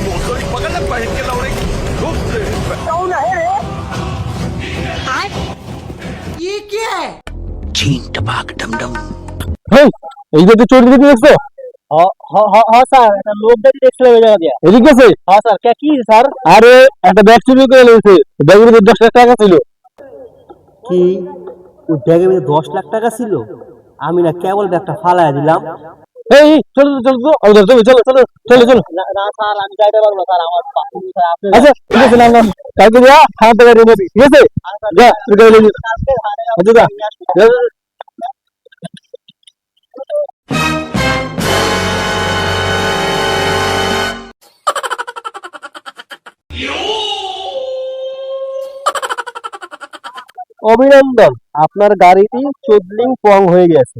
मोसोरी पकड़ ले पहन के लौड़े धूप से कौन है रे? ये क्या है? छीन टपाक डम डम হেই, এই যে তুই চোর দিকে দেখছো? হ্যাঁ স্যার একটা লোক দেখি দেখছিলাম ওই জায়গা দিয়ে। এদিকে আছে? হ্যাঁ স্যার কি স্যার? আরে একটা ব্যাগ চুরি করে নিয়েছে, ব্যাগের ভিতরে 10 লাখ টাকা ছিল। কি ওই ব্যাগের মধ্যে 10 লাখ টাকা ছিল? আমি না কেবল ব্যাগটা ফালাইয়া দিলাম। এই চলো চলো চলো, চলো চলো চলো চলো চলো চলো। না স্যার আমি যাইতে পারবো না স্যার, আমার আপনি আচ্ছা ঠিক আছে, নাম কালকে যা খাওয়া দাওয়া রেডি হবে, ঠিক আছে? যা তুই গাড়ি নিয়ে যা। আচ্ছা যা যা, যা। অভিনন্দন, আপনার গাড়িটি চুদলিং পং হয়ে গেছে।